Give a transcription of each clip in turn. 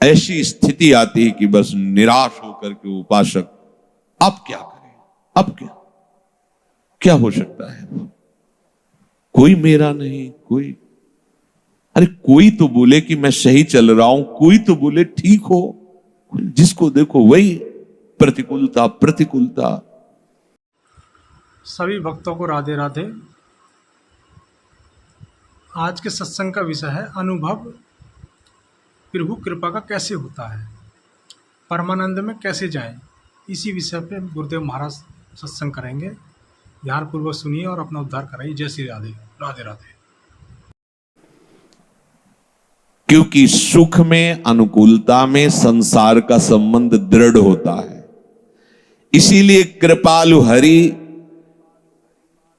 ऐसी स्थिति आती है कि बस निराश होकर के उपासक अब क्या करें, अब क्या क्या हो सकता है, कोई मेरा नहीं, कोई, अरे कोई तो बोले कि मैं सही चल रहा हूं, कोई तो बोले ठीक हो, जिसको देखो वही प्रतिकूलता प्रतिकूलता। सभी भक्तों को राधे राधे। आज के सत्संग का विषय है अनुभव प्रभु कृपा का कैसे होता है, परमानंद में कैसे जाएं। इसी विषय पे गुरुदेव महाराज सत्संग करेंगे। ध्यानपूर्वक सुनिए और अपना उद्धार कराइए। जय श्री राधे। राधे राधे। क्योंकि सुख में, अनुकूलता में संसार का संबंध दृढ़ होता है, इसीलिए कृपालु हरि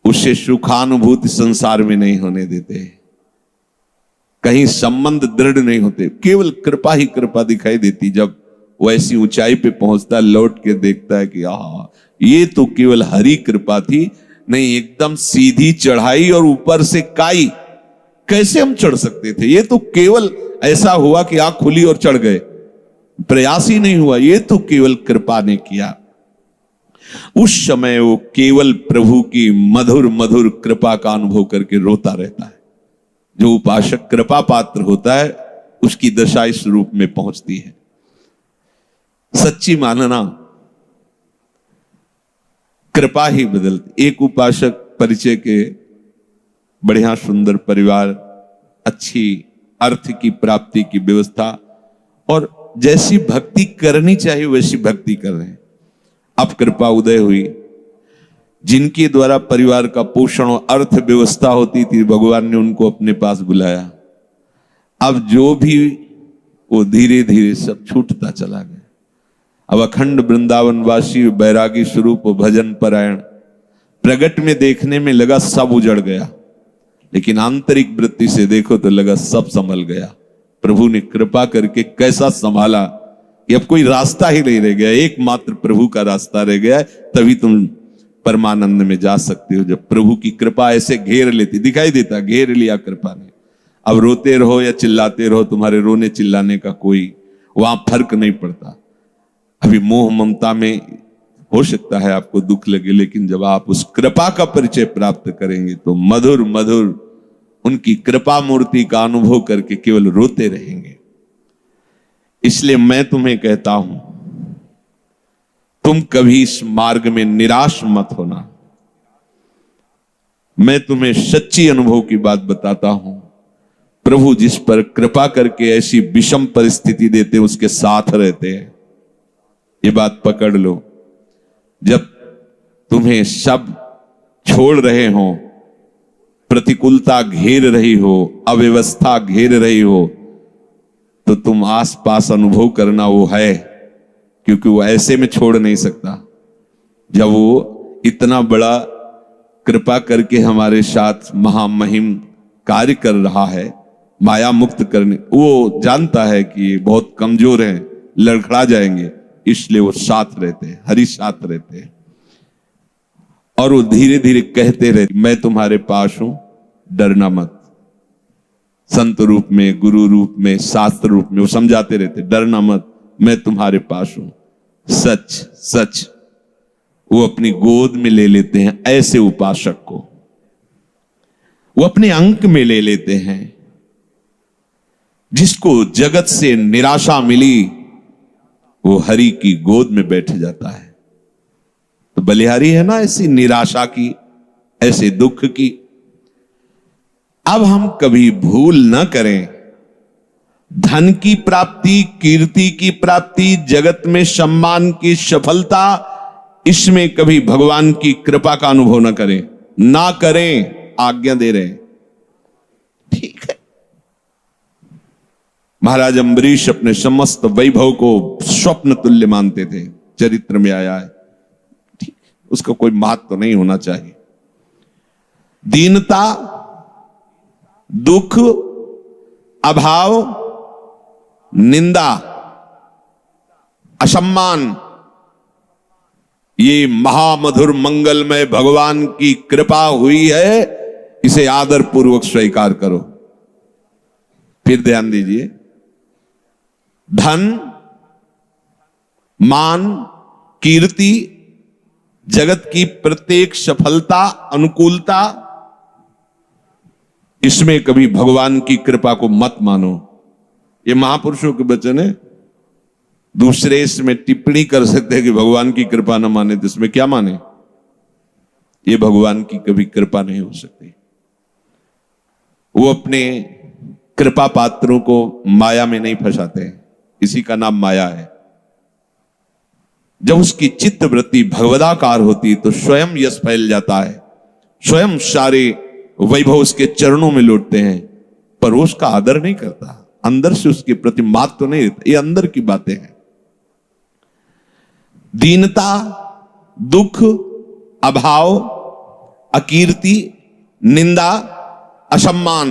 उसे सुखानुभूति संसार में नहीं होने देते, कहीं संबंध दृढ़ नहीं होते, केवल कृपा ही कृपा दिखाई देती। जब वो ऐसी ऊंचाई पे पहुंचता है, लौट के देखता है कि ये तो केवल हरि कृपा थी, नहीं एकदम सीधी चढ़ाई और ऊपर से काई, कैसे हम चढ़ सकते थे, ये तो केवल ऐसा हुआ कि आंख खुली और चढ़ गए, प्रयास ही नहीं हुआ, ये तो केवल कृपा ने किया। उस समय वो केवल प्रभु की मधुर मधुर कृपा का अनुभव करके रोता रहता है। जो उपासक कृपा पात्र होता है उसकी दशा इस रूप में पहुंचती है। सच्ची मानना, कृपा ही बदलती। एक उपासक परिचय के, बढ़िया सुंदर परिवार, अच्छी अर्थ की प्राप्ति की व्यवस्था, और जैसी भक्ति करनी चाहिए वैसी भक्ति कर रहे हैं। अब कृपा उदय हुई, जिनके द्वारा परिवार का पोषण और अर्थ व्यवस्था होती थी, भगवान ने उनको अपने पास बुलाया। अब जो भी वो धीरे धीरे सब छूटता चला गया। अब अखंड वृंदावनवासी बैरागी स्वरूप भजन परायण प्रगट में देखने में लगा सब उजड़ गया, लेकिन आंतरिक वृत्ति से देखो तो लगा सब संभल गया। प्रभु ने कृपा करके कैसा संभाला कि अब कोई रास्ता ही नहीं रह गया, एकमात्र प्रभु का रास्ता रह गया। तभी तुम परमानंद में जा सकते हो, जब प्रभु की कृपा ऐसे घेर लेती, दिखाई देता घेर लिया कृपा ने। अब रोते रहो या चिल्लाते रहो, तुम्हारे रोने चिल्लाने का कोई वहां फर्क नहीं पड़ता। अभी मोह ममता में हो सकता है आपको दुख लगे, लेकिन जब आप उस कृपा का परिचय प्राप्त करेंगे तो मधुर मधुर उनकी कृपा मूर्ति का अनुभव करके केवल रोते रहेंगे। इसलिए मैं तुम्हें कहता हूं, तुम कभी इस मार्ग में निराश मत होना। मैं तुम्हें सच्ची अनुभव की बात बताता हूं, प्रभु जिस पर कृपा करके ऐसी विषम परिस्थिति देते हैं उसके साथ रहते हैं। ये बात पकड़ लो। जब तुम्हें सब छोड़ रहे हो, प्रतिकूलता घेर रही हो, अव्यवस्था घेर रही हो, तो तुम आसपास अनुभव करना वो है, क्योंकि वो ऐसे में छोड़ नहीं सकता। जब वो इतना बड़ा कृपा करके हमारे साथ महामहिम कार्य कर रहा है, माया मुक्त करने, वो जानता है कि बहुत कमजोर हैं, लड़खड़ा जाएंगे, इसलिए वो साथ रहते हैं, हरि साथ रहते हैं। और वो धीरे धीरे कहते रहते, मैं तुम्हारे पास हूं, डरना मत। संत रूप में, गुरु रूप में, शास्त्र रूप में वो समझाते रहते, डरना मत, मैं तुम्हारे पास हूं। सच सच वो अपनी गोद में ले लेते हैं ऐसे उपासक को, वो अपने अंक में ले लेते हैं। जिसको जगत से निराशा मिली वो हरि की गोद में बैठ जाता है। तो बलिहारी है ना ऐसी निराशा की, ऐसे दुख की। अब हम कभी भूल न करें, धन की प्राप्ति, कीर्ति की प्राप्ति, जगत में सम्मान की सफलता, इसमें कभी भगवान की कृपा का अनुभव न करें, ना करें, आज्ञा दे रहे हैं। ठीक है, महाराज अम्बरीश अपने समस्त वैभव को स्वप्न तुल्य मानते थे, चरित्र में आया है। ठीक, उसका कोई महत्व तो नहीं होना चाहिए। दीनता, दुख, अभाव, निंदा, असम्मान, ये महामधुर मंगलमय भगवान की कृपा हुई है, इसे आदर पूर्वक स्वीकार करो। फिर ध्यान दीजिए, धन, मान, कीर्ति, जगत की प्रत्येक सफलता, अनुकूलता, इसमें कभी भगवान की कृपा को मत मानो। ये महापुरुषों के वचन है। दूसरे इसमें टिप्पणी कर सकते हैं कि भगवान की कृपा न माने, तो इसमें क्या माने? ये भगवान की कभी कृपा नहीं हो सकती। वो अपने कृपा पात्रों को माया में नहीं फंसाते, इसी का नाम माया है। जब उसकी चित्त वृत्ति भगवदाकार होती तो स्वयं यश फैल जाता है, स्वयं सारे वैभव उसके चरणों में लौटते हैं, पर वो उसका आदर नहीं करता, अंदर से उसके प्रति मात तो नहीं रहता। ये अंदर की बातें हैं। दीनता, दुख, अभाव, अकीर्ति, निंदा, असम्मान,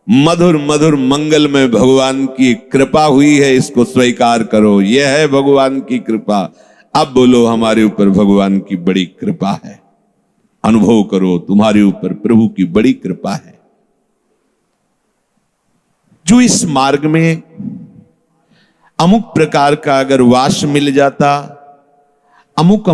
मधुर मधुर मंगल में भगवान की कृपा हुई है, इसको स्वीकार करो। यह है भगवान की कृपा। अब बोलो, हमारे ऊपर भगवान की बड़ी कृपा है। अनुभव करो, तुम्हारे ऊपर प्रभु की बड़ी कृपा है। जो इस मार्ग में अमुक प्रकार का अगर वास मिल जाता, अमुक